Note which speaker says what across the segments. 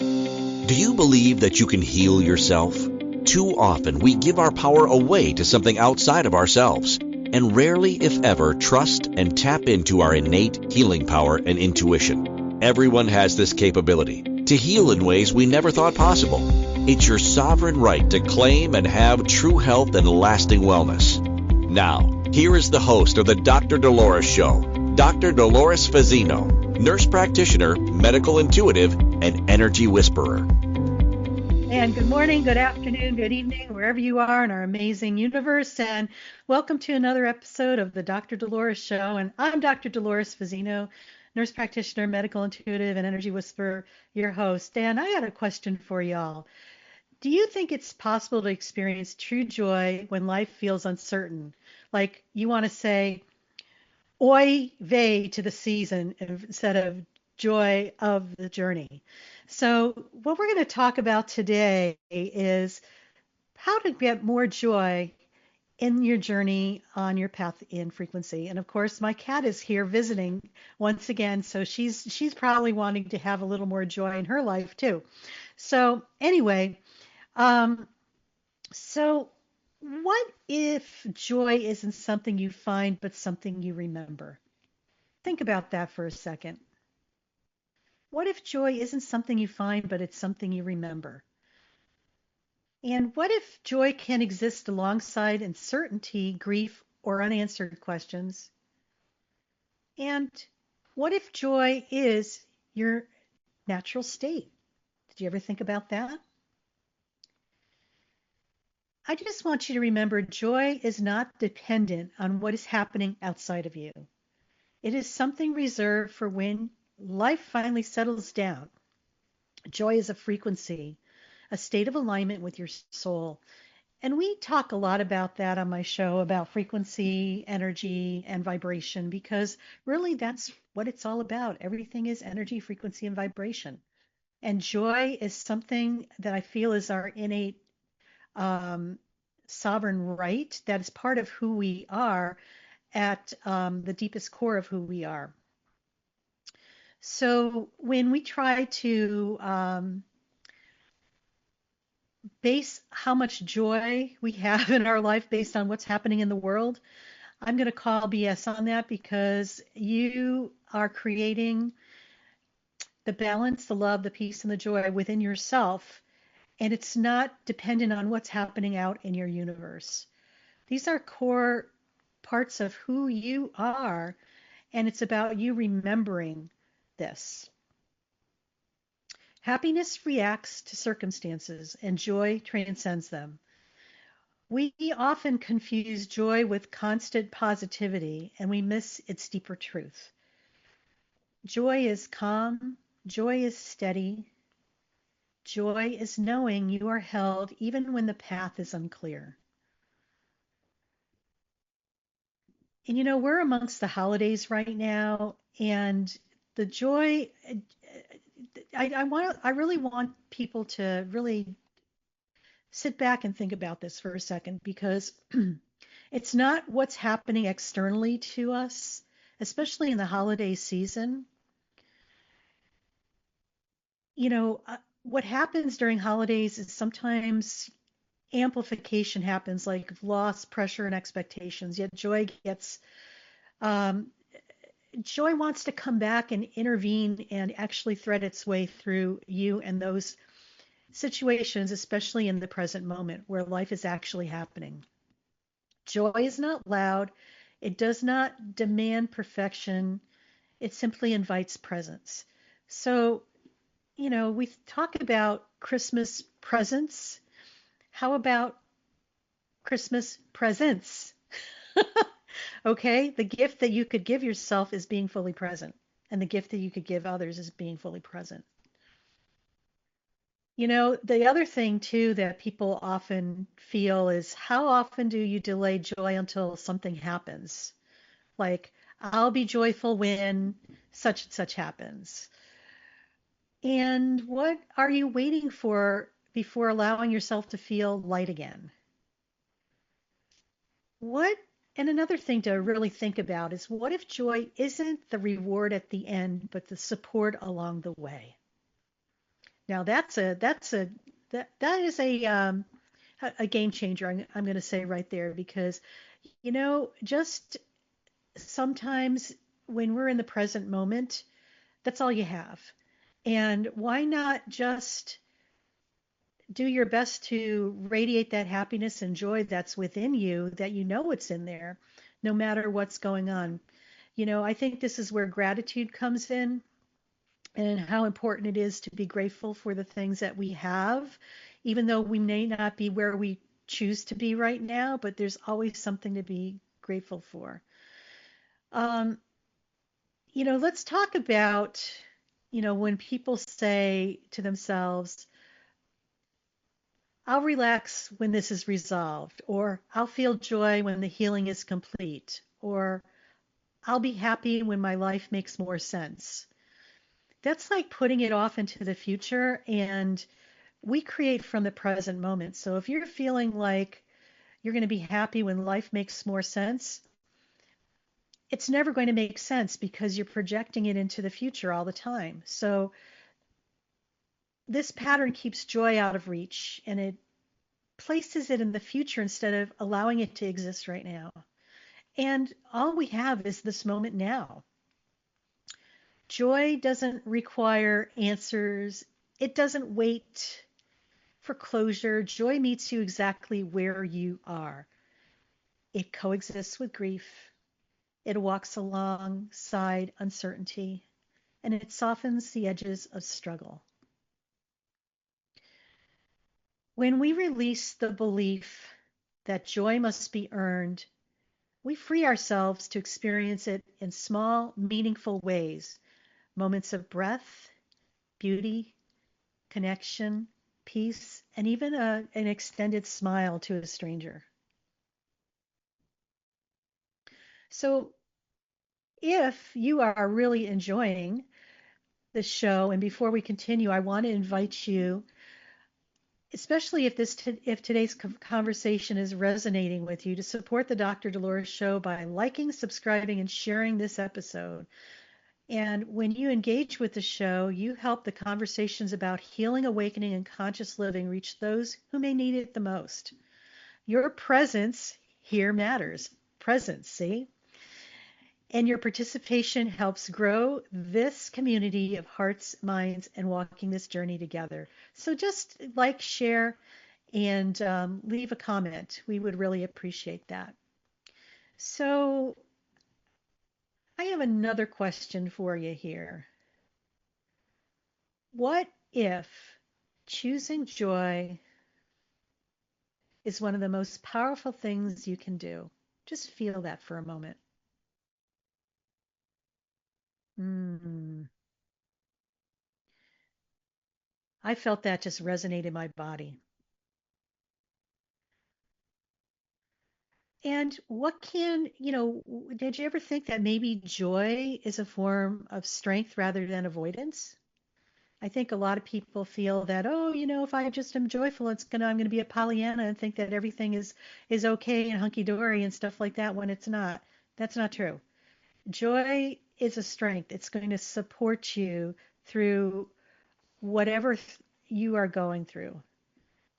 Speaker 1: Do you believe that you can heal yourself? Too often we give our power away to something outside of ourselves, and rarely, if ever, trust and tap into our innate healing power and intuition. Everyone has this capability to heal in ways we never thought possible. It's your sovereign right to claim and have true health and lasting wellness. Now, here is the host of the Dr. Dolores Show, Dr. Dolores Fazzino, nurse practitioner, medical intuitive, and energy whisperer.
Speaker 2: And good morning, good afternoon, good evening, wherever you are in our amazing universe. And welcome to another episode of the Dr. Dolores Show. And I'm Dr. Dolores Fazzino, nurse practitioner, medical intuitive, and energy whisperer, your host. And I had a question for y'all. Do you think it's possible to experience true joy when life feels uncertain? Like you want to say, oy vey to the season instead of joy of the journey. So, what we're going to talk about today is how to get more joy in your journey on your path in frequency. And of course, my cat is here visiting once again, so she's probably wanting to have a little more joy in her life too. So, anyway, um, so what if joy isn't something you find but something you remember? Think about that for a second. What if joy isn't something you find, but it's something you remember? And what if joy can exist alongside uncertainty, grief, or unanswered questions? And what if joy is your natural state? Did you ever think about that? I just want you to remember joy is not dependent on what is happening outside of you. It is something reserved for when life finally settles down. Joy is a frequency, a state of alignment with your soul. And we talk a lot about that on my show about frequency, energy, and vibration, because really that's what it's all about. Everything is energy, frequency, and vibration. And joy is something that I feel is our innate um, sovereign right, that is part of who we are at the deepest core of who we are. So when we try to base how much joy we have in our life based on what's happening in the world, I'm going to call BS on that, because you are creating the balance, the love, the peace, and the joy within yourself, and it's not dependent on what's happening out in your universe. These are core parts of who you are, and it's about you remembering this. Happiness reacts to circumstances, and joy transcends them. We often confuse joy with constant positivity, and we miss its deeper truth. Joy is calm, joy is steady, joy is knowing you are held even when the path is unclear. And we're amongst the holidays right now, and the joy, I really want people to really sit back and think about this for a second, because it's not what's happening externally to us, especially in the holiday season. What happens during holidays is sometimes amplification happens, like loss, pressure, and expectations. Yet um, joy wants to come back and intervene and actually thread its way through you and those situations, especially in the present moment where life is actually happening. Joy is not loud. It does not demand perfection. It simply invites presence. So, we talk about Christmas presents. How about Christmas presents? Okay, the gift that you could give yourself is being fully present, and the gift that you could give others is being fully present. The other thing too that people often feel is, how often do you delay joy until something happens? Like, I'll be joyful when such and such happens. And what are you waiting for before allowing yourself to feel light again? What, and another thing to really think about is, what if joy isn't the reward at the end, but the support along the way? Now that is a game changer. I'm going to say right there because just sometimes when we're in the present moment, that's all you have. And why not just do your best to radiate that happiness and joy that's within you, that it's in there, no matter what's going on. I think this is where gratitude comes in and how important it is to be grateful for the things that we have, even though we may not be where we choose to be right now, but there's always something to be grateful for. Um, let's talk about, when people say to themselves, I'll relax when this is resolved, or I'll feel joy when the healing is complete, or I'll be happy when my life makes more sense. That's like putting it off into the future, and we create from the present moment. So if you're feeling like you're going to be happy when life makes more sense, it's never going to make sense because you're projecting it into the future all the time. So this pattern keeps joy out of reach and it places it in the future instead of allowing it to exist right now. And all we have is this moment now. Joy doesn't require answers. It doesn't wait for closure. Joy meets you exactly where you are. It coexists with grief. It walks alongside uncertainty, and it softens the edges of struggle. When we release the belief that joy must be earned, we free ourselves to experience it in small, meaningful ways, moments of breath, beauty, connection, peace, and even an extended smile to a stranger. So, if you are really enjoying the show, and before we continue, I want to invite you, especially if today's conversation is resonating with you, to support the Dr. Dolores Show by liking, subscribing, and sharing this episode. And when you engage with the show, you help the conversations about healing, awakening, and conscious living reach those who may need it the most. Your presence here matters. Presence, see? And your participation helps grow this community of hearts, minds, and walking this journey together. So just like, share, and leave a comment. We would really appreciate that. So I have another question for you here. What if choosing joy is one of the most powerful things you can do? Just feel that for a moment. Mm, I felt that just resonate in my body. And did you ever think that maybe joy is a form of strength rather than avoidance? I think a lot of people feel that, oh, if I just am joyful, I'm gonna be a Pollyanna and think that everything is okay and hunky dory and stuff like that when it's not. That's not true. Joy is a strength. It's going to support you through whatever you are going through.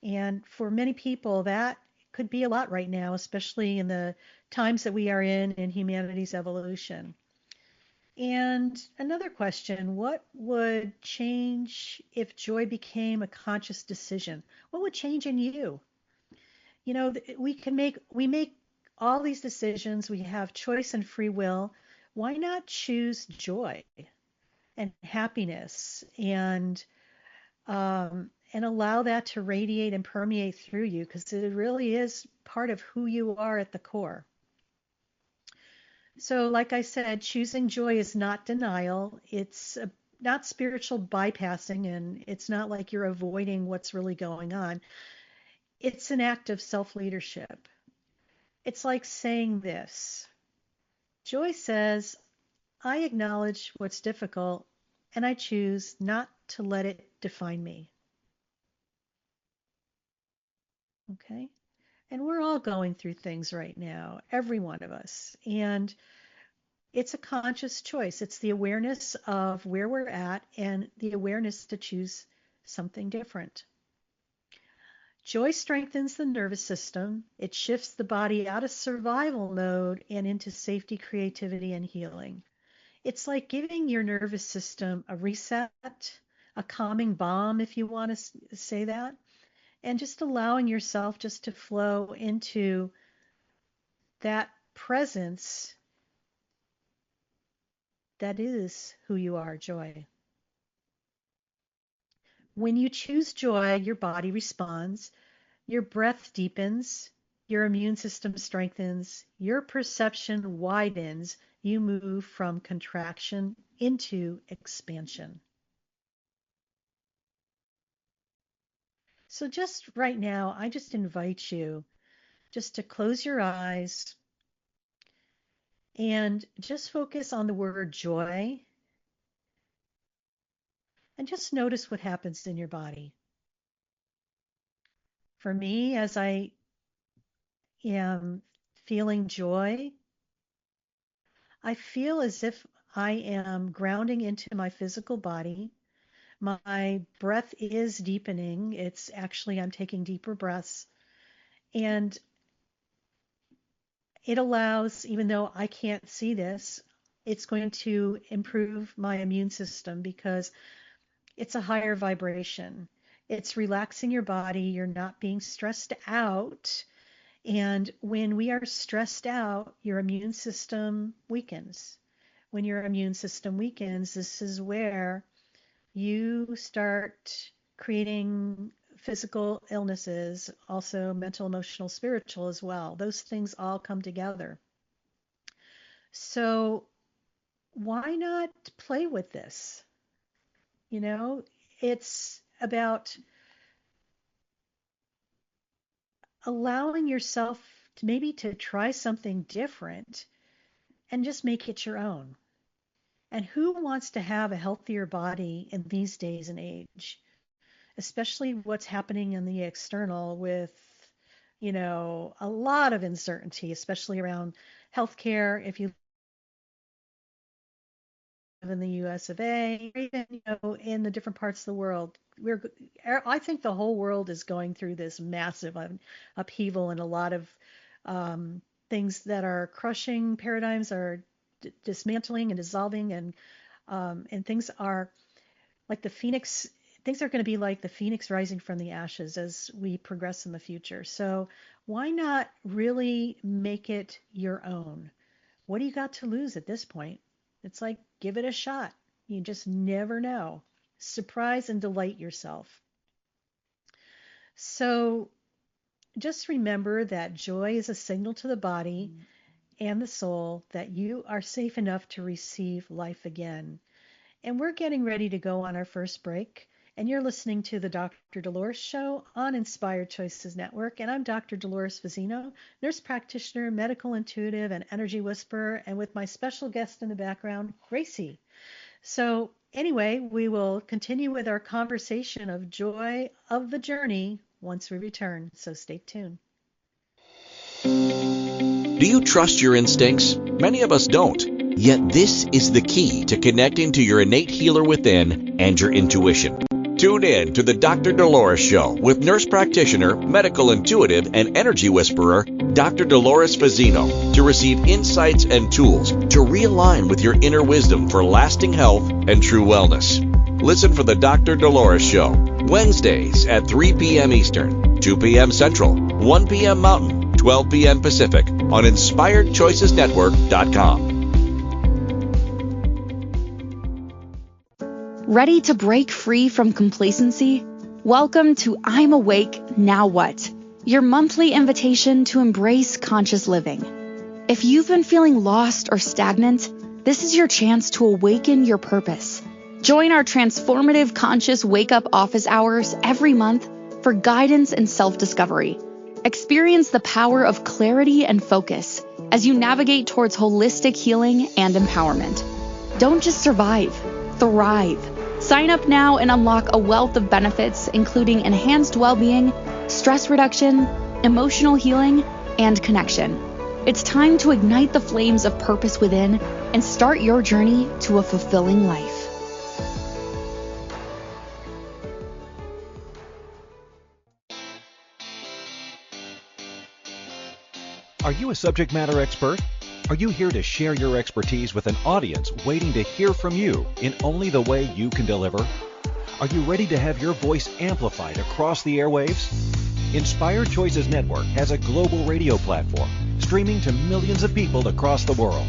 Speaker 2: And for many people, that could be a lot right now, especially in the times that we are in humanity's evolution. And another question, what would change if joy became a conscious decision? What would change in you? We make all these decisions, we have choice and free will. Why not choose joy and happiness and allow that to radiate and permeate through you because it really is part of who you are at the core. So, like I said, choosing joy is not denial. It's not spiritual bypassing, and it's not like you're avoiding what's really going on. It's an act of self leadership. It's like saying this: Joy says, I acknowledge what's difficult, and I choose not to let it define me. Okay? And we're all going through things right now, every one of us. And it's a conscious choice. It's the awareness of where we're at and the awareness to choose something different. Joy strengthens the nervous system. It shifts the body out of survival mode and into safety, creativity, and healing. It's like giving your nervous system a reset, a calming balm, if you want to say that, and just allowing yourself just to flow into that presence that is who you are, joy. When you choose joy, your body responds, your breath deepens, your immune system strengthens, your perception widens, you move from contraction into expansion. So just right now, I just invite you just to close your eyes and just focus on the word joy and just notice what happens in your body. For me, as I am feeling joy, I feel as if I am grounding into my physical body. My breath is deepening. It's actually, I'm taking deeper breaths. And it allows, even though I can't see this, it's going to improve my immune system because it's a higher vibration. It's relaxing your body. You're not being stressed out. And when we are stressed out, your immune system weakens. When your immune system weakens, this is where you start creating physical illnesses, also mental, emotional, spiritual as well. Those things all come together. So why not play with this? You know, it's about allowing yourself to maybe to try something different and just make it your own. And who wants to have a healthier body in these days and age, especially what's happening in the external with, a lot of uncertainty, especially around healthcare. If you live in the US of A, or even, in the different parts of the world, I think the whole world is going through this massive upheaval, and a lot of things that are crushing paradigms are dismantling and dissolving, and things are like the phoenix. Things are going to be like the phoenix rising from the ashes as we progress in the future. So why not really make it your own? What do you got to lose at this point? It's like, give it a shot. You just never know. Surprise and delight yourself. So just remember that joy is a signal to the body and the soul that you are safe enough to receive life again. And we're getting ready to go on our first break. And you're listening to the Dr. Dolores Show on Inspired Choices Network. And I'm Dr. Dolores Fazzino, nurse practitioner, medical intuitive, and energy whisperer, and with my special guest in the background, Gracie. So anyway, we will continue with our conversation of joy of the journey once we return. So stay tuned.
Speaker 1: Do you trust your instincts? Many of us don't. Yet this is the key to connecting to your innate healer within and your intuition. Tune in to the Dr. Dolores Show with nurse practitioner, medical intuitive, and energy whisperer, Dr. Dolores Fazzino, to receive insights and tools to realign with your inner wisdom for lasting health and true wellness. Listen for the Dr. Dolores Show, Wednesdays at 3 p.m. Eastern, 2 p.m. Central, 1 p.m. Mountain, 12 p.m. Pacific on InspiredChoicesNetwork.com.
Speaker 3: Ready to break free from complacency? Welcome to I'm Awake, Now What? Your monthly invitation to embrace conscious living. If you've been feeling lost or stagnant, this is your chance to awaken your purpose. Join our transformative conscious wake-up office hours every month for guidance and self-discovery. Experience the power of clarity and focus as you navigate towards holistic healing and empowerment. Don't just survive, thrive. Sign up now and unlock a wealth of benefits, including enhanced well-being, stress reduction, emotional healing, and connection. It's time to ignite the flames of purpose within and start your journey to a fulfilling life.
Speaker 4: Are you a subject matter expert? Are you here to share your expertise with an audience waiting to hear from you in only the way you can deliver? Are you ready to have your voice amplified across the airwaves? Inspired Choices Network has a global radio platform streaming to millions of people across the world.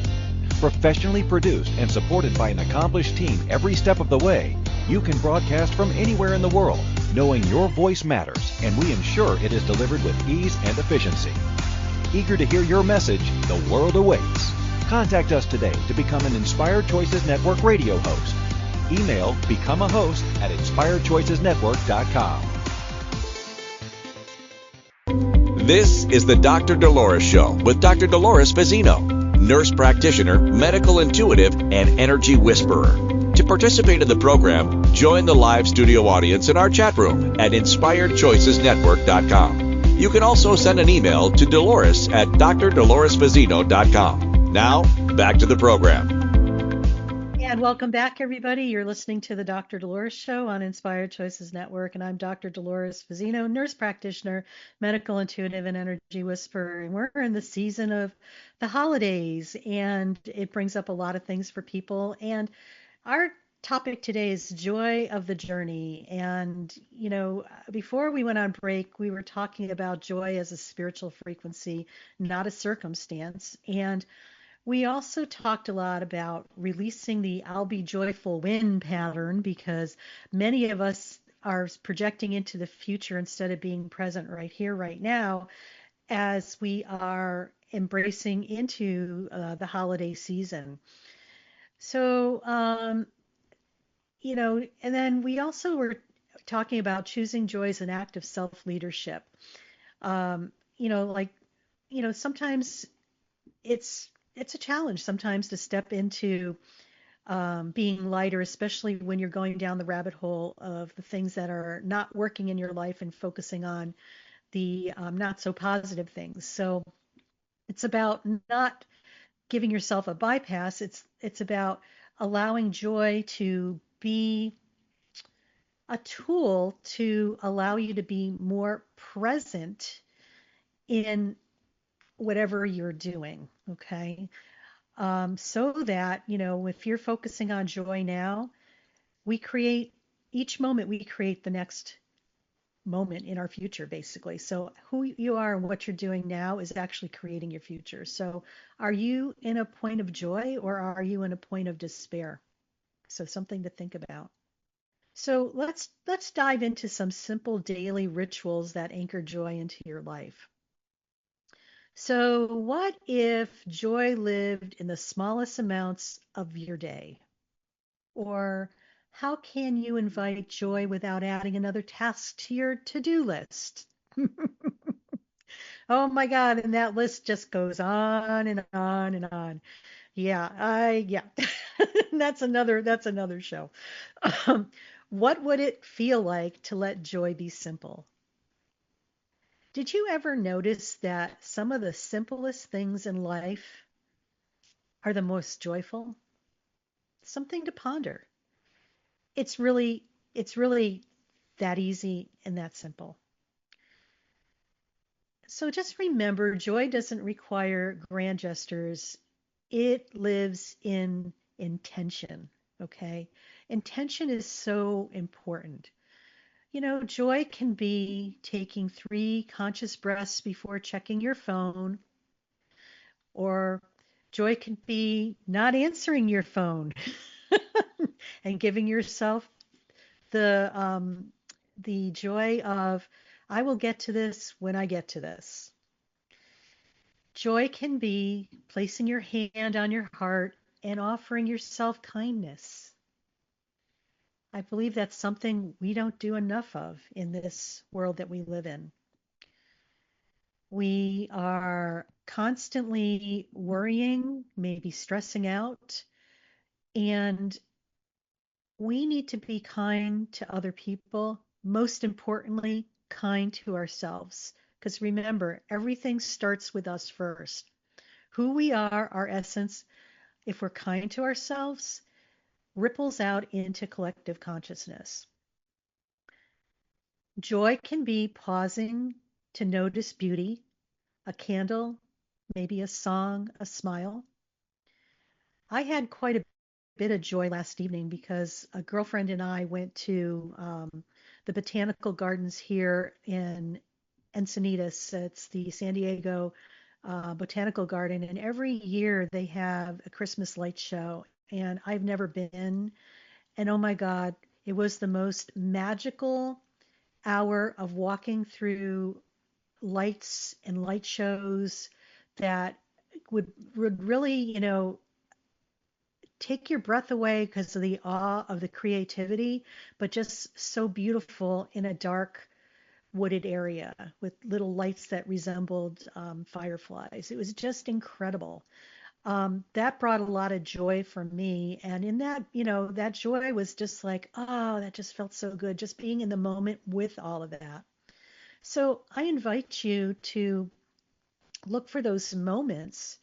Speaker 4: Professionally produced and supported by an accomplished team every step of the way, you can broadcast from anywhere in the world, knowing your voice matters, and we ensure it is delivered with ease and efficiency. Eager to hear your message, the world awaits. Contact us today to become an Inspired Choices Network radio host. Email become a host at inspiredchoicesnetwork.com.
Speaker 1: This is the Dr. Dolores Show with Dr. Dolores Fazzino, nurse practitioner, medical intuitive, and energy whisperer. To participate in the program, join the live studio audience in our chat room at inspiredchoicesnetwork.com. You can also send an email to Dolores at drdoloresfazzino.com. Now, back to the program.
Speaker 2: And welcome back, everybody. You're listening to the Dr. Dolores Show on Inspired Choices Network, and I'm Dr. Dolores Fazzino, nurse practitioner, medical intuitive, and energy whisperer. And we're in the season of the holidays, and it brings up a lot of things for people. And our topic today is joy of the journey. And, before we went on break, we were talking about joy as a spiritual frequency, not a circumstance. And we also talked a lot about releasing the I'll be joyful when pattern, because many of us are projecting into the future instead of being present right here, right now, as we are embracing into the holiday season. So, and then we also were talking about choosing joy as an act of self-leadership. Sometimes it's a challenge sometimes to step into being lighter, especially when you're going down the rabbit hole of the things that are not working in your life and focusing on the not so positive things. So it's about not giving yourself a bypass. It's about allowing joy to be a tool to allow you to be more present in whatever you're doing. Okay. So that, if you're focusing on joy now, each moment we create the next moment in our future, basically. So who you are and what you're doing now is actually creating your future. So are you in a point of joy or are you in a point of despair? So something to think about. So let's dive into some simple daily rituals that anchor joy into your life. So what if joy lived in the smallest amounts of your day? Or how can you invite joy without adding another task to your to-do list? Oh my God, and that list just goes on and on and on. Yeah. That's another show. Um, what would it feel like to let joy be simple? Did you ever notice that some of the simplest things in life are the most joyful? Something to ponder. It's really that easy and that simple. So just remember, joy doesn't require grand gestures. It lives in intention, okay? Intention is so important. Joy can be taking 3 conscious breaths before checking your phone, or joy can be not answering your phone and giving yourself the joy of, I will get to this when I get to this. Joy can be placing your hand on your heart and offering yourself kindness. I believe that's something we don't do enough of in this world that we live in. We are constantly worrying, maybe stressing out, and we need to be kind to other people, most importantly, kind to ourselves. Because remember, everything starts with us first. Who we are, our essence, if we're kind to ourselves, ripples out into collective consciousness. Joy can be pausing to notice beauty, a candle, maybe a song, a smile. I had quite a bit of joy last evening because a girlfriend and I went to the botanical gardens here in Encinitas. It's the San Diego Botanical Garden, and every year they have a Christmas light show. And I've never been, and oh my God, it was the most magical hour of walking through lights and light shows that would really, take your breath away because of the awe of the creativity, but just so beautiful in a dark wooded area with little lights that resembled fireflies. It was just incredible. That brought a lot of joy for me. And in that, that joy was just like, oh, that just felt so good, just being in the moment with all of that. So I invite you to look for those moments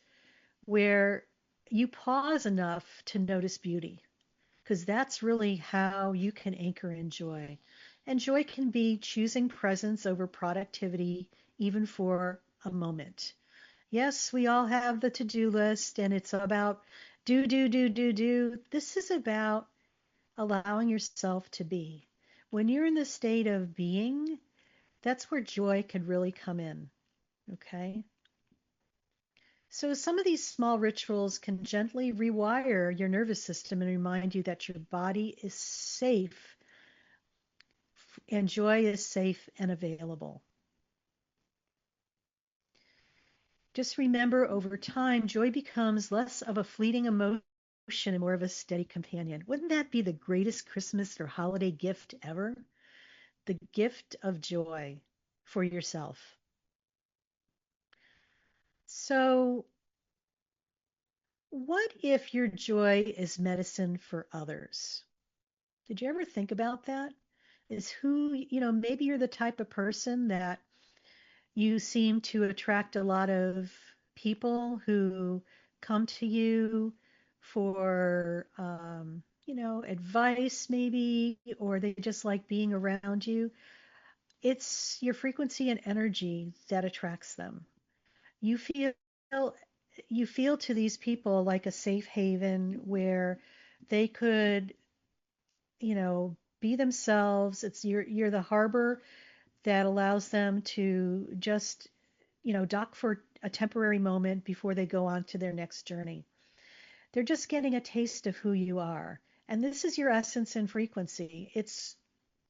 Speaker 2: where you pause enough to notice beauty, because that's really how you can anchor in joy. And joy can be choosing presence over productivity, even for a moment. Yes, we all have the to do list, and it's about do, do, do, do, do. This is about allowing yourself to be. When you're in the state of being, that's where joy could really come in. Okay? So, some of these small rituals can gently rewire your nervous system and remind you that your body is safe and joy is safe and available. Just remember, over time, joy becomes less of a fleeting emotion and more of a steady companion. Wouldn't that be the greatest Christmas or holiday gift ever? The gift of joy for yourself. So, what if your joy is medicine for others? Did you ever think about that? Is who, maybe you're the type of person that you seem to attract a lot of people who come to you for, advice maybe, or they just like being around you. It's your frequency and energy that attracts them. You feel you feel to these people like a safe haven where they could, be themselves. It's you're the harbor that allows them to just, dock for a temporary moment before they go on to their next journey. They're just getting a taste of who you are. And this is your essence and frequency. It's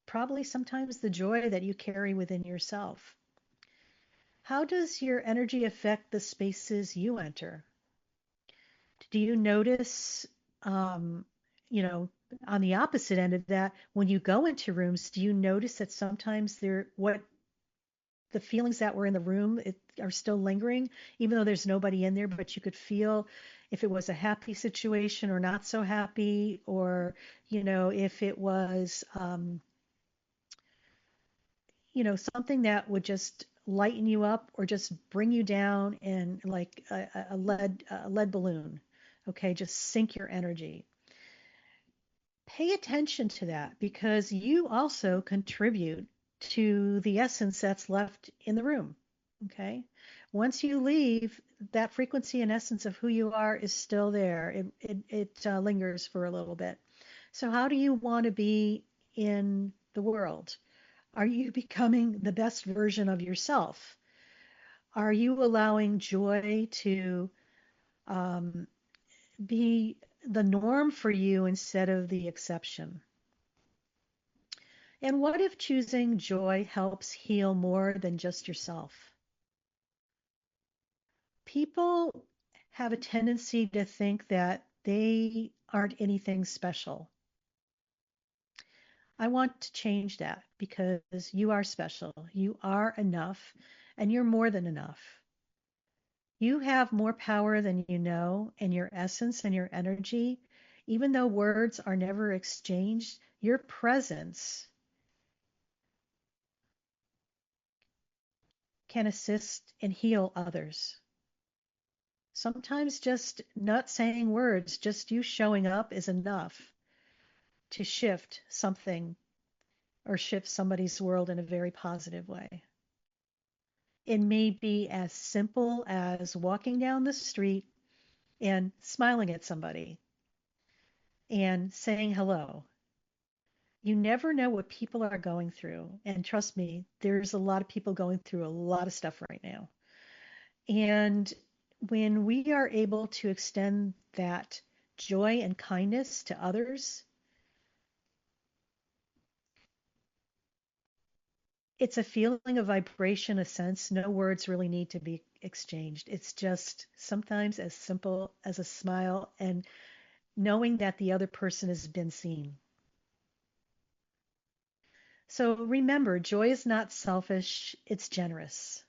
Speaker 2: probably sometimes the joy that you carry within yourself. How does your energy affect the spaces you enter? Do you notice, um, you know, on the opposite end of that, when you go into rooms, do you notice that sometimes what the feelings that were in the room are still lingering, even though there's nobody in there, but you could feel if it was a happy situation or not so happy, or, if it was, something that would just lighten you up or just bring you down in like a lead balloon. Okay, just sink your energy. Pay attention to that because you also contribute to the essence that's left in the room. Okay. Once you leave, that frequency and essence of who you are is still there. It lingers for a little bit. So, how do you want to be in the world? Are you becoming the best version of yourself? Are you allowing joy to um, be the norm for you instead of the exception? And what if choosing joy helps heal more than just yourself? People have a tendency to think that they aren't anything special. I want to change that because you are special. You are enough, and you're more than enough. You have more power than you know, and your essence and your energy, even though words are never exchanged, your presence can assist and heal others. Sometimes just not saying words, just you showing up is enough to shift something or shift somebody's world in a very positive way. It may be as simple as walking down the street and smiling at somebody and saying hello. You never know what people are going through. And trust me, there's a lot of people going through a lot of stuff right now. And when we are able to extend that joy and kindness to others, it's a feeling of vibration, a sense. No words really need to be exchanged. It's just sometimes as simple as a smile and knowing that the other person has been seen. So remember, joy is not selfish, it's generous.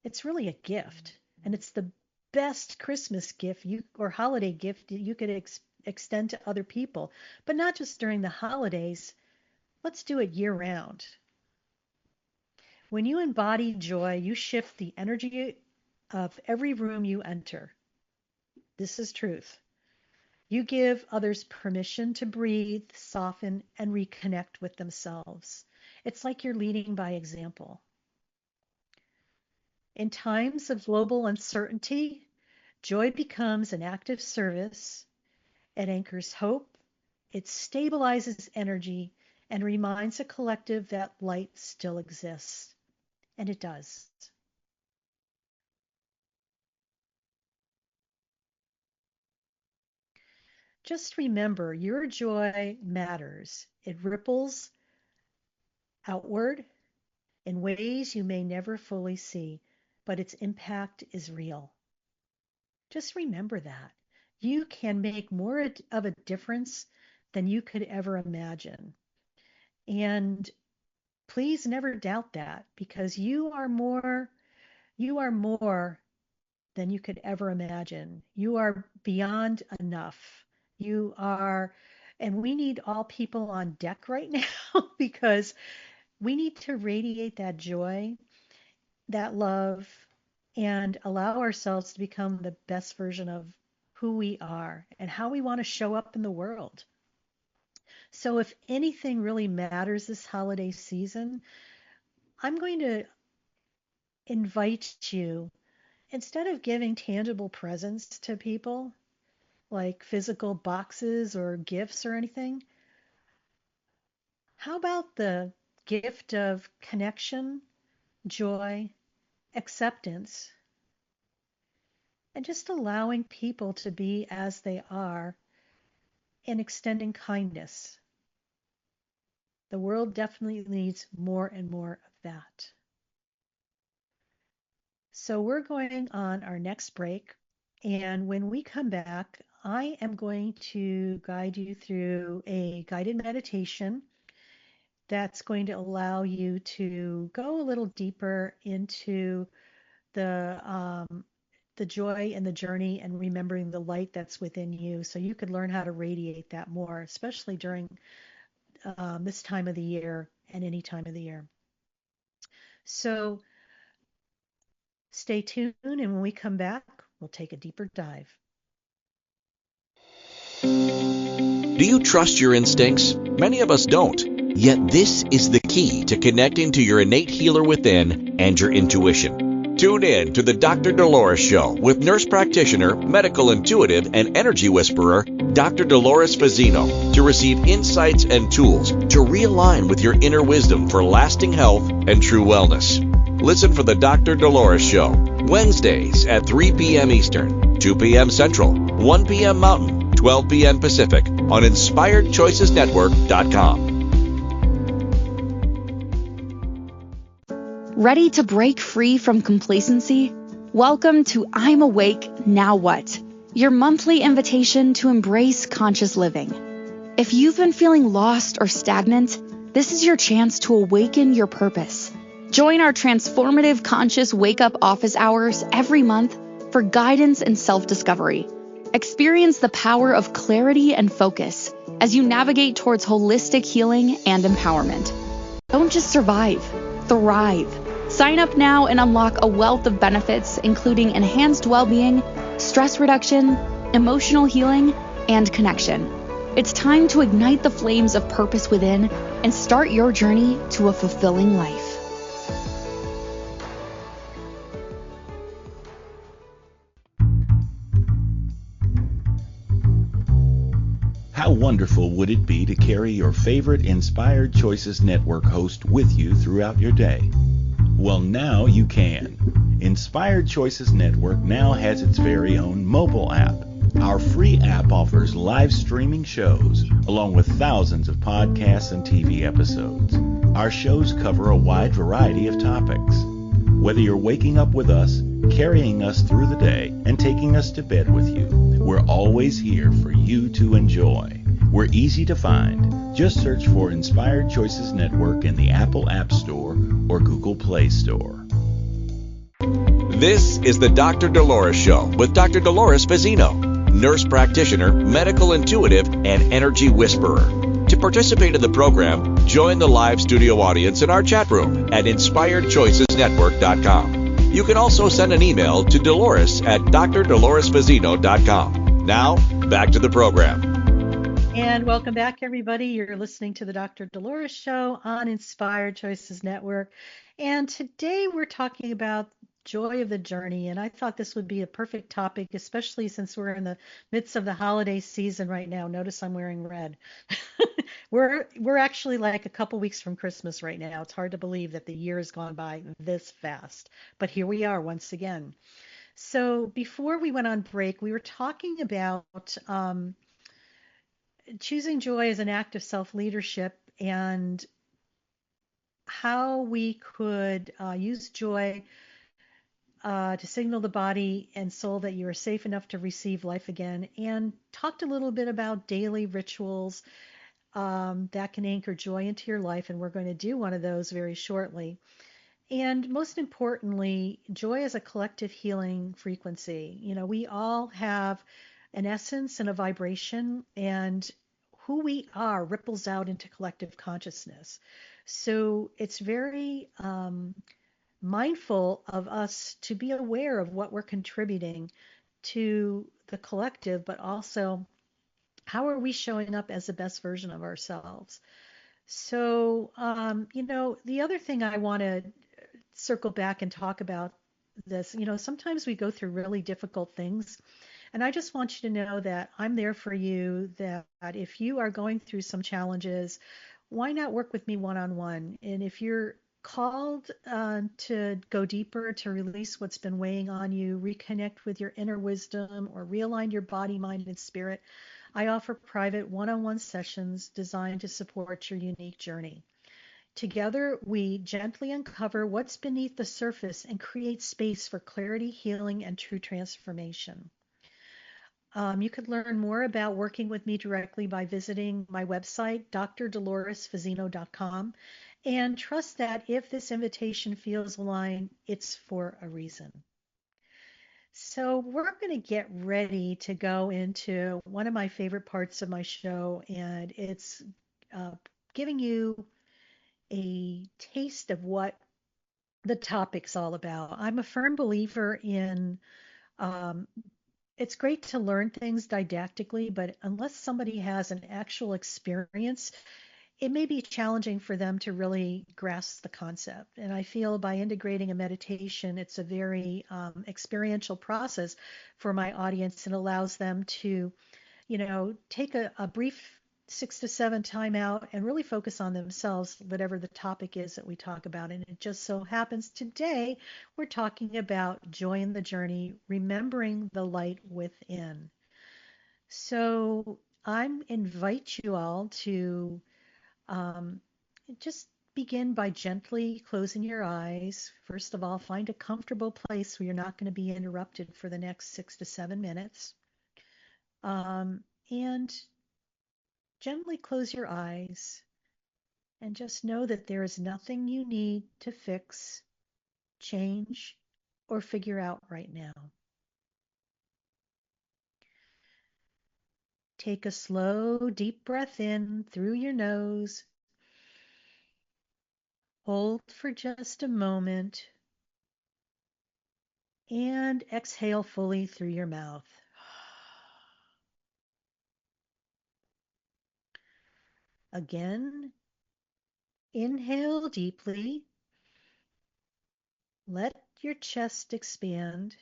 Speaker 2: It's really a gift, and it's the best Christmas gift or holiday gift you could extend to other people, but not just during the holidays. Let's do it year round. When you embody joy, you shift the energy of every room you enter. This is truth. You give others permission to breathe, soften, and reconnect with themselves. It's like you're leading by example. In times of global uncertainty, joy becomes an active service. It anchors hope, it stabilizes energy, and reminds the collective that light still exists. And it does. Just remember, your joy matters. It ripples outward in ways you may never fully see, but its impact is real. Just remember that. You can make more of a difference than you could ever imagine. And please never doubt that, because you are more than you could ever imagine. You are beyond enough. You are, and we need all people on deck right now because we need to radiate that joy, that love, and allow ourselves to become the best version of who we are and how we want to show up in the world. So, if anything really matters this holiday season, I'm going to invite you, instead of giving tangible presents to people, like physical boxes or gifts or anything, how about the gift of connection, joy, acceptance, and just allowing people to be as they are and extending kindness? The world definitely needs more and more of that. So we're going on our next break. And when we come back, I am going to guide you through a guided meditation that's going to allow you to go a little deeper into the joy and the journey and remembering the light that's within you, so you could learn how to radiate that more, especially during this time of the year and any time of the year. So stay tuned, and when we come back, we'll take a deeper dive.
Speaker 1: Do you trust your instincts? Many of us don't. Yet this is the key to connecting to your innate healer within and your intuition. Tune in to the Dr. Dolores Show with Nurse Practitioner, Medical Intuitive, and Energy Whisperer, Dr. Dolores Fazzino, to receive insights and tools to realign with your inner wisdom for lasting health and true wellness. Listen for the Dr. Dolores Show, Wednesdays at 3 p.m. Eastern, 2 p.m. Central, 1 p.m. Mountain, 12 p.m. Pacific on InspiredChoicesNetwork.com.
Speaker 3: Ready to break free from complacency? Welcome to I'm Awake, Now What? Your monthly invitation to embrace conscious living. If you've been feeling lost or stagnant, this is your chance to awaken your purpose. Join our transformative conscious wake-up office hours every month for guidance and self-discovery. Experience the power of clarity and focus as you navigate towards holistic healing and empowerment. Don't just survive, thrive. Sign up now and unlock a wealth of benefits, including enhanced well-being, stress reduction, emotional healing, and connection. It's time to ignite the flames of purpose within and start your journey to a fulfilling life.
Speaker 5: wonderful would it be to carry your favorite Inspired Choices Network host with you throughout your day? Well, now you can. Inspired Choices Network now has its very own mobile app. Our free app offers live streaming shows, along with thousands of podcasts and TV episodes. Our shows cover a wide variety of topics. Whether you're waking up with us, carrying us through the day, and taking us to bed with you, we're always here for you to enjoy. We're easy to find. Just search for Inspired Choices Network in the Apple App Store or Google Play Store.
Speaker 1: This is the Dr. Dolores Show with Dr. Dolores Fazzino, nurse practitioner, medical intuitive, and energy whisperer. To participate in the program, join the live studio audience in our chat room at inspiredchoicesnetwork.com. You can also send an email to Dolores at drdoloresfazzino.com. Now, back to the program.
Speaker 2: And welcome back, everybody. You're listening to the Dr. Dolores Show on Inspired Choices Network. And today we're talking about joy of the journey. And I thought this would be a perfect topic, especially since we're in the midst of the holiday season right now. Notice I'm wearing red. We're actually like a couple weeks from Christmas right now. It's hard to believe that the year has gone by this fast. But here we are once again. So before we went on break, we were talking about choosing joy as an act of self-leadership and how we could use joy to signal the body and soul that you are safe enough to receive life again, and talked a little bit about daily rituals that can anchor joy into your life, and we're going to do one of those very shortly. And most importantly, joy is a collective healing frequency. You know, we all have an essence and a vibration, and who we are ripples out into collective consciousness. So it's very mindful of us to be aware of what we're contributing to the collective, but also how are we showing up as the best version of ourselves. So, the other thing I want to circle back and talk about this, sometimes we go through really difficult things. And I just want you to know that I'm there for you, that if you are going through some challenges, why not work with me one-on-one? And if you're called to go deeper, to release what's been weighing on you, reconnect with your inner wisdom, or realign your body, mind, and spirit, I offer private one-on-one sessions designed to support your unique journey. Together, we gently uncover what's beneath the surface and create space for clarity, healing, and true transformation. You could learn more about working with me directly by visiting my website, drdoloresfazzino.com, and trust that if this invitation feels aligned, it's for a reason. So we're going to get ready to go into one of my favorite parts of my show, and it's giving you a taste of what the topic's all about. I'm a firm believer in it's great to learn things didactically, but unless somebody has an actual experience, it may be challenging for them to really grasp the concept. And I feel by integrating a meditation, it's a very experiential process for my audience and allows them to, take a brief 6 to 7 time out and really focus on themselves, whatever the topic is that we talk about. And it just so happens today we're talking about joy in the journey, remembering the light within. So I invite you all to just begin by gently closing your eyes. First of all, find a comfortable place where you're not going to be interrupted for the next 6 to 7 minutes. And gently close your eyes and just know that there is nothing you need to fix, change, or figure out right now. Take a slow, deep breath in through your nose. Hold for just a moment and exhale fully through your mouth. Again, inhale deeply. Let your chest expand.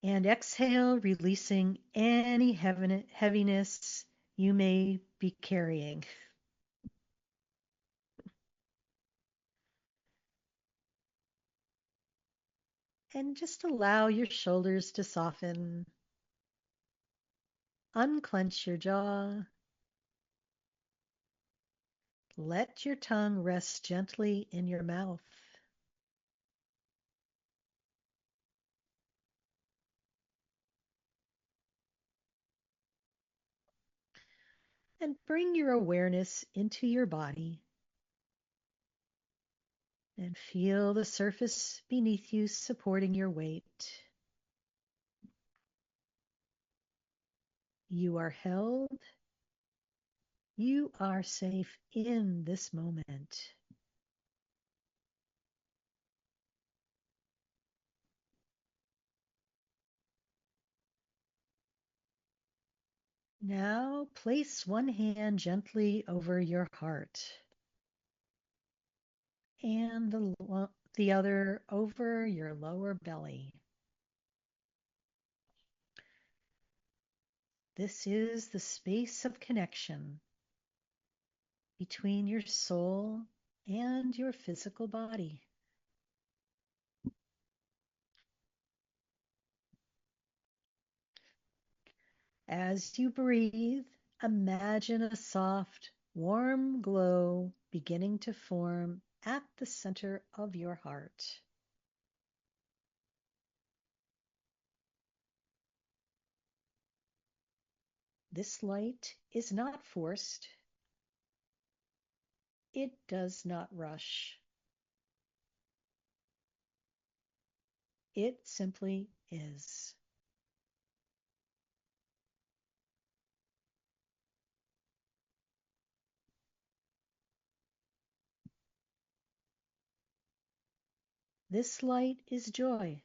Speaker 2: And exhale, releasing any heaviness you may be carrying. And just allow your shoulders to soften. Unclench your jaw. Let your tongue rest gently in your mouth. And bring your awareness into your body. And feel the surface beneath you supporting your weight. You are held. You are safe in this moment. Now place one hand gently over your heart and the other over your lower belly. This is the space of connection between your soul and your physical body. As you breathe, imagine a soft, warm glow beginning to form at the center of your heart. This light is not forced. It does not rush. It simply is. This light is joy.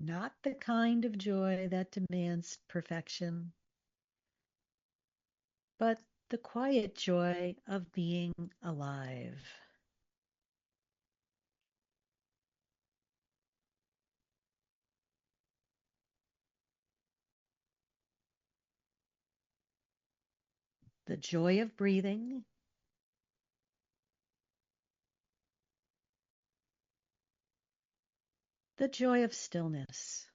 Speaker 2: Not the kind of joy that demands perfection, but the quiet joy of being alive. The joy of breathing, the joy of stillness.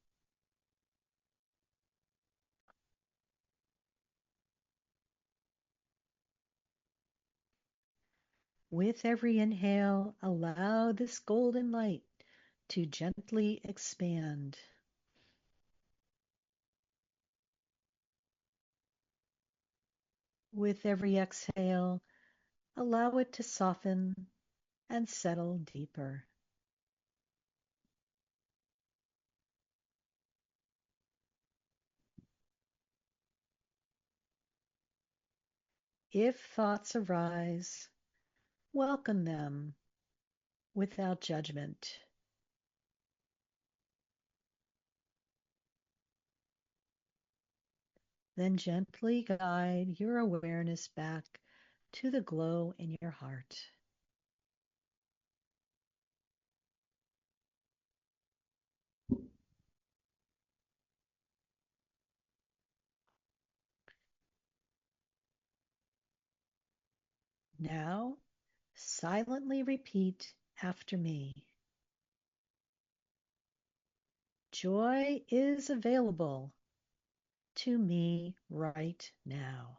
Speaker 2: With every inhale, allow this golden light to gently expand. With every exhale, allow it to soften and settle deeper. If thoughts arise, welcome them without judgment. Then gently guide your awareness back to the glow in your heart. Now, silently repeat after me. Joy is available to me right now.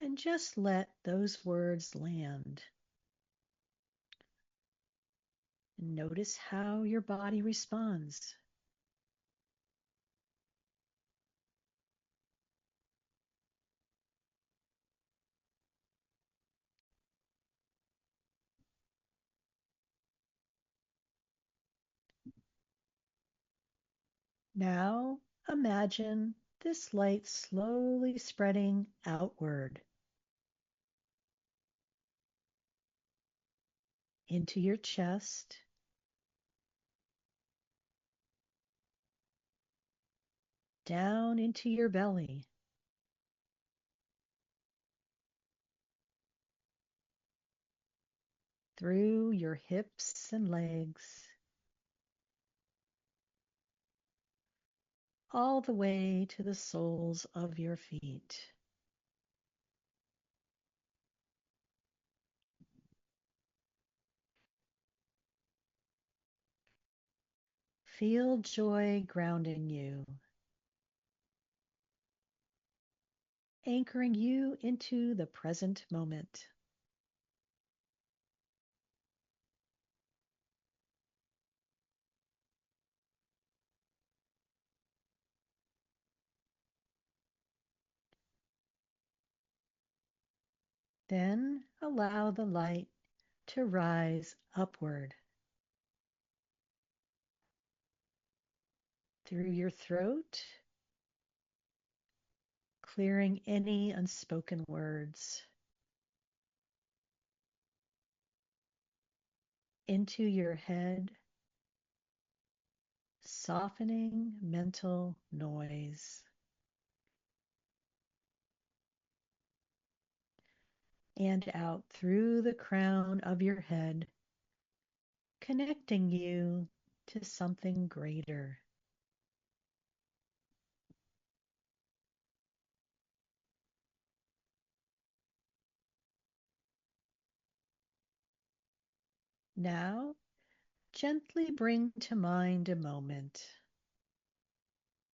Speaker 2: And just let those words land. And notice how your body responds. Now imagine this light slowly spreading outward into your chest, down into your belly, through your hips and legs, all the way to the soles of your feet. Feel joy grounding you, anchoring you into the present moment. Then allow the light to rise upward through your throat, clearing any unspoken words, into your head, softening mental noise, and out through the crown of your head, connecting you to something greater. Now, gently bring to mind a moment,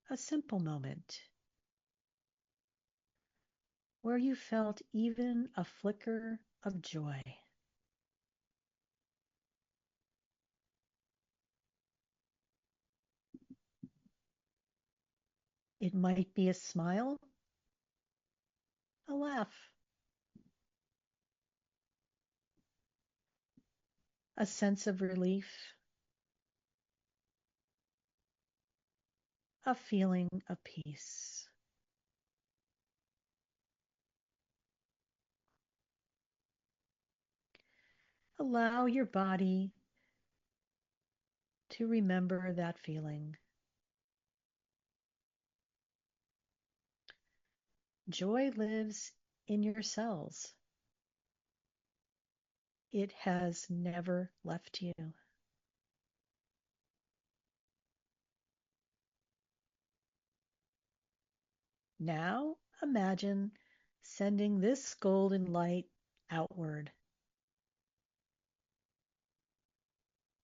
Speaker 2: a simple moment, where you felt even a flicker of joy. It might be a smile, a laugh, a sense of relief, a feeling of peace. Allow your body to remember that feeling. Joy lives in your cells. It has never left you. Now imagine sending this golden light outward,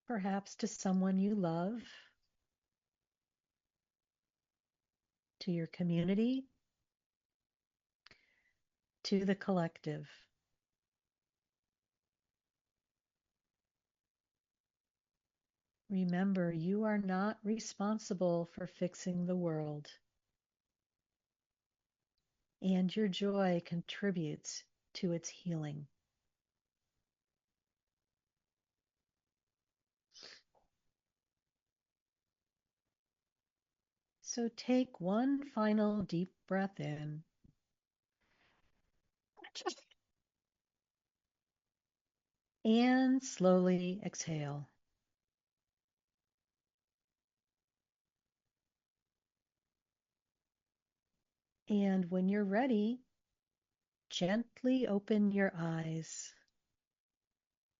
Speaker 2: perhaps to someone you love, to your community, to the collective. Remember, you are not responsible for fixing the world, and your joy contributes to its healing. So take one final deep breath in and slowly exhale. And when you're ready, gently open your eyes,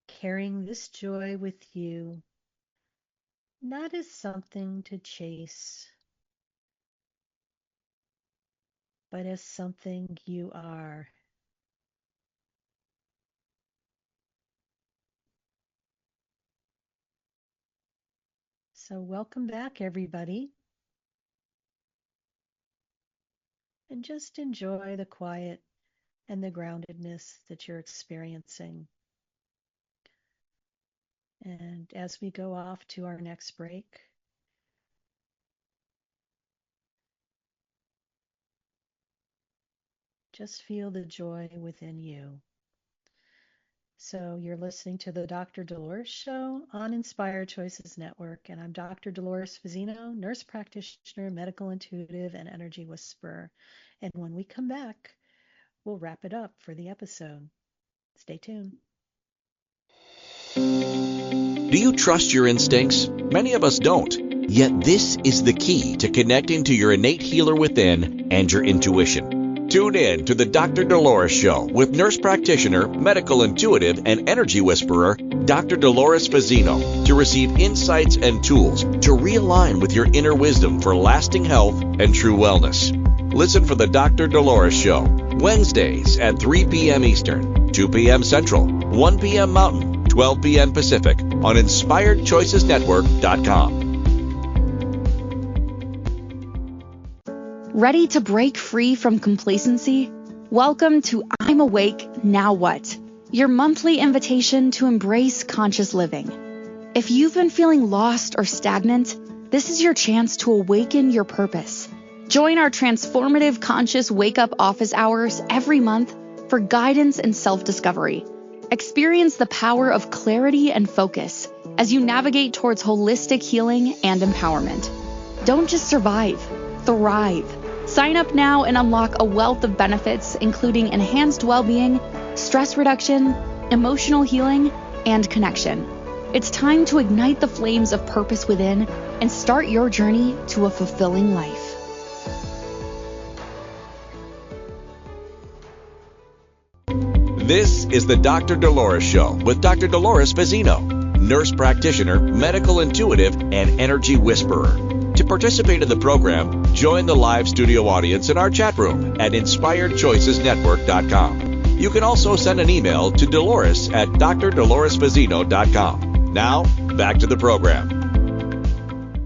Speaker 2: carrying this joy with you, not as something to chase, but as something you are. So welcome back, everybody. And just enjoy the quiet and the groundedness that you're experiencing. And as we go off to our next break, just feel the joy within you. So you're listening to the Dr. Dolores Show on Inspired Choices Network, and I'm Dr. Dolores Fazzino, nurse practitioner, medical intuitive, and energy whisperer. And when we come back, we'll wrap it up for the episode. Stay tuned.
Speaker 1: Do you trust your instincts? Many of us don't. Yet this is the key to connecting to your innate healer within and your intuition. Tune in to the Dr. Dolores Show with nurse practitioner, medical intuitive, and energy whisperer, Dr. Dolores Fazzino, to receive insights and tools to realign with your inner wisdom for lasting health and true wellness. Listen for the Dr. Dolores Show, Wednesdays at 3 p.m. Eastern, 2 p.m. Central, 1 p.m. Mountain, 12 p.m. Pacific on InspiredChoicesNetwork.com.
Speaker 3: Ready to break free from complacency? Welcome to I'm Awake, Now What? Your monthly invitation to embrace conscious living. If you've been feeling lost or stagnant, this is your chance to awaken your purpose. Join our transformative conscious wake-up office hours every month for guidance and self-discovery. Experience the power of clarity and focus as you navigate towards holistic healing and empowerment. Don't just survive, thrive. Sign up now and unlock a wealth of benefits, including enhanced well-being, stress reduction, emotional healing, and connection. It's time to ignite the flames of purpose within and start your journey to a fulfilling life.
Speaker 1: This is the Dr. Dolores Show with Dr. Dolores Fazzino, nurse practitioner, medical intuitive, and energy whisperer. To participate in the program, join the live studio audience in our chat room at InspiredChoicesNetwork.com. You can also send an email to Dolores at drdoloresfazzino.com. Now, back to the program.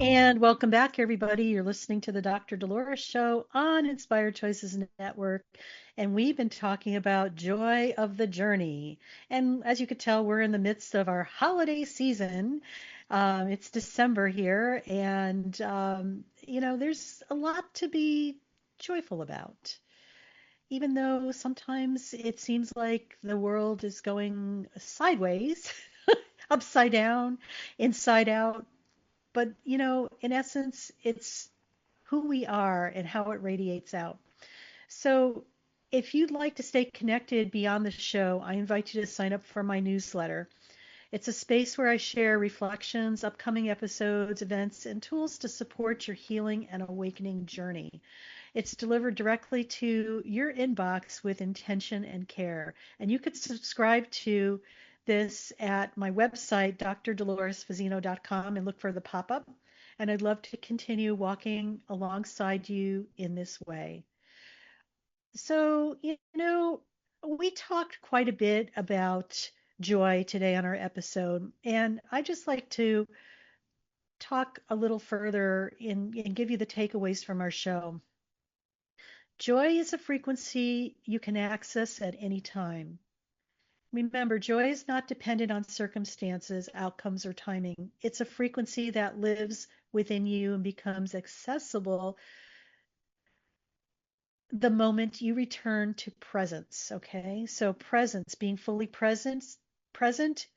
Speaker 2: And welcome back, everybody. You're listening to the Dr. Dolores Show on Inspired Choices Network. And we've been talking about joy of the journey. And as you could tell, we're in the midst of our holiday season. It's December here. And, there's a lot to be joyful about. Even though sometimes it seems like the world is going sideways, upside down, inside out. But, in essence, it's who we are and how it radiates out. So if you'd like to stay connected beyond the show, I invite you to sign up for my newsletter. It's a space where I share reflections, upcoming episodes, events, and tools to support your healing and awakening journey. It's delivered directly to your inbox with intention and care. And you could subscribe to this at my website, drdoloresfazzino.com, and look for the pop-up. And I'd love to continue walking alongside you in this way. So, we talked quite a bit about joy today on our episode, and I just like to talk a little further and give you the takeaways from our show. Joy is a frequency you can access at any time. Remember, joy is not dependent on circumstances, outcomes, or timing. It's a frequency that lives within you and becomes accessible the moment you return to presence, okay? So presence, being fully present, presence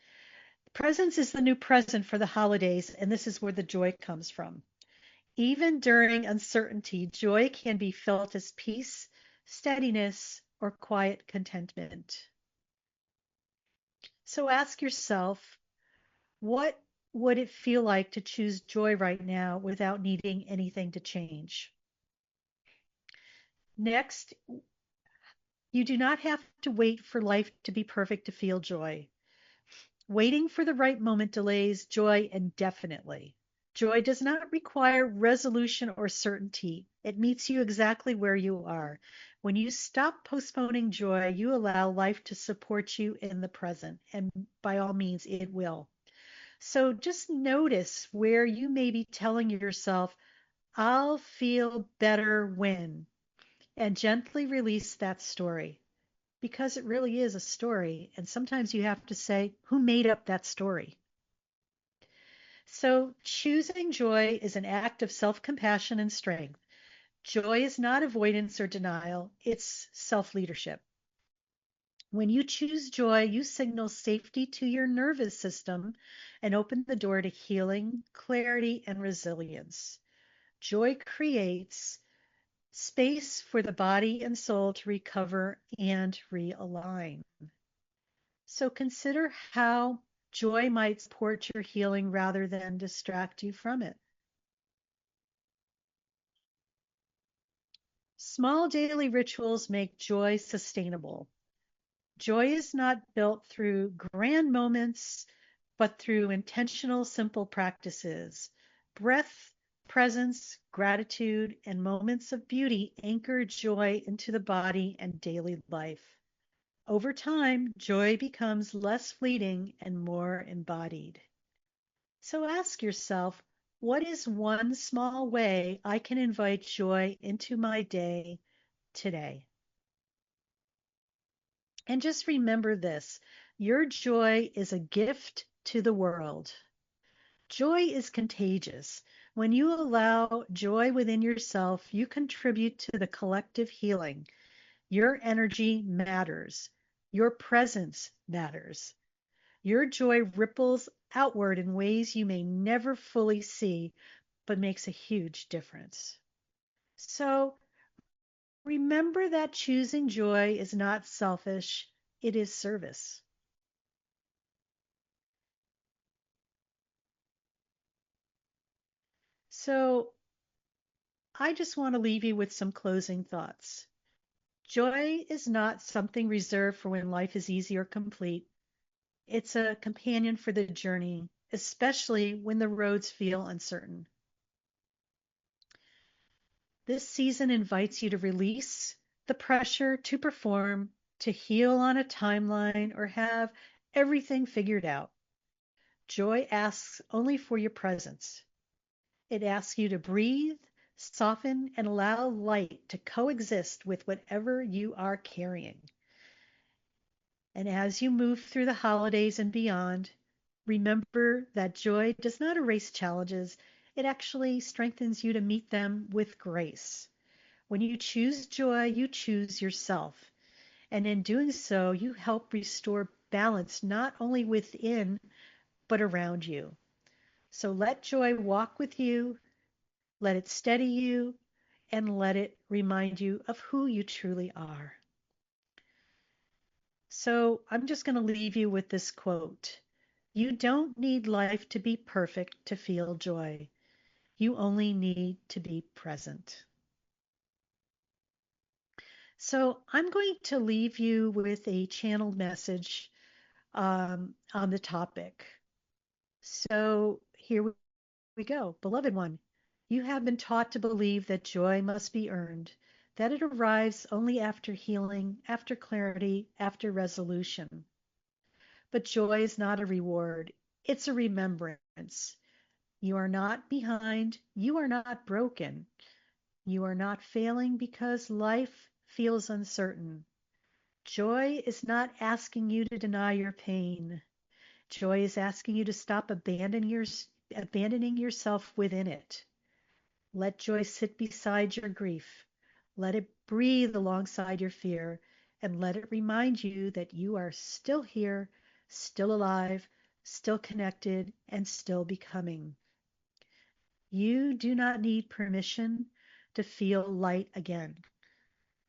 Speaker 2: is the new present for the holidays, and this is where the joy comes from. Even during uncertainty, joy can be felt as peace, steadiness, or quiet contentment. So ask yourself, what would it feel like to choose joy right now without needing anything to change? Next, you do not have to wait for life to be perfect to feel joy. Waiting for the right moment delays joy indefinitely. Joy does not require resolution or certainty. It meets you exactly where you are. When you stop postponing joy, you allow life to support you in the present, and by all means, it will. So just notice where you may be telling yourself, I'll feel better when, and gently release that story. Because it really is a story, and sometimes you have to say, who made up that story? So choosing joy is an act of self-compassion and strength. Joy is not avoidance or denial, it's self-leadership. When you choose joy, you signal safety to your nervous system and open the door to healing, clarity, and resilience. Joy creates space for the body and soul to recover and realign. So consider how Joy might support your healing rather than distract you from it. Small daily rituals make joy sustainable. Joy is not built through grand moments, but through intentional, simple practices. Breath, presence, gratitude, and moments of beauty anchor joy into the body and daily life. Over time, joy becomes less fleeting and more embodied. So ask yourself, what is one small way I can invite joy into my day today? And just remember this, your joy is a gift to the world. Joy is contagious. When you allow joy within yourself, you contribute to the collective healing. Your energy matters. Your presence matters. Your joy ripples outward in ways you may never fully see, but makes a huge difference. So remember that choosing joy is not selfish, it is service. So I just want to leave you with some closing thoughts. Joy is not something reserved for when life is easy or complete. It's a companion for the journey, especially when the roads feel uncertain. This season invites you to release the pressure to perform, to heal on a timeline, or have everything figured out. Joy asks only for your presence. It asks you to breathe, soften, and allow light to coexist with whatever you are carrying. And as you move through the holidays and beyond, remember that joy does not erase challenges. It actually strengthens you to meet them with grace. When you choose joy, you choose yourself. And in doing so, you help restore balance not only within, but around you. So let joy walk with you, let it steady you, and let it remind you of who you truly are. So I'm just going to leave you with this quote. You don't need life to be perfect to feel joy. You only need to be present. So I'm going to leave you with a channeled message on the topic. So here we go. Beloved one, you have been taught to believe that joy must be earned, that it arrives only after healing, after clarity, after resolution. But joy is not a reward, it's a remembrance. You are not behind, you are not broken, you are not failing because life feels uncertain. Joy is not asking you to deny your pain. Joy is asking you to stop abandoning yourself within it. Let joy sit beside your grief. Let it breathe alongside your fear, and let it remind you that you are still here, still alive, still connected, and still becoming. You do not need permission to feel light again.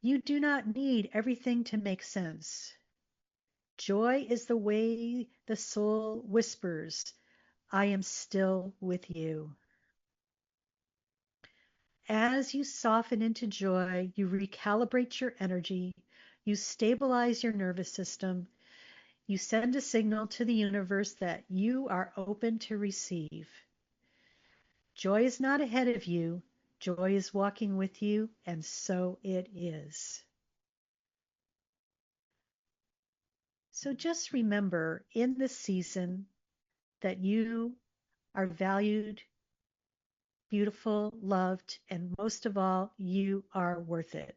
Speaker 2: You do not need everything to make sense. Joy is the way the soul whispers, I am still with you. As you soften into joy, you recalibrate your energy, you stabilize your nervous system, you send a signal to the universe that you are open to receive. Joy is not ahead of you, joy is walking with you, and so it is. So just remember in this season that you are valued, beautiful, loved, and most of all, you are worth it.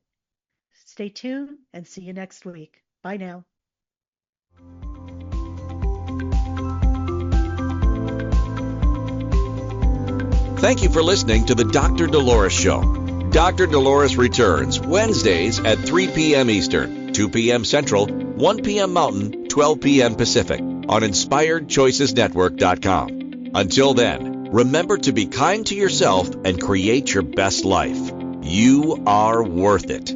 Speaker 2: Stay tuned and see you next week. Bye now.
Speaker 1: Thank you for listening to the Dr. Dolores Show. Dr. Dolores returns Wednesdays at 3 p.m. Eastern, 2 p.m. Central, 1 p.m. Mountain, 12 p.m. Pacific on InspiredChoicesNetwork.com. Until then, remember to be kind to yourself and create your best life. You are worth it.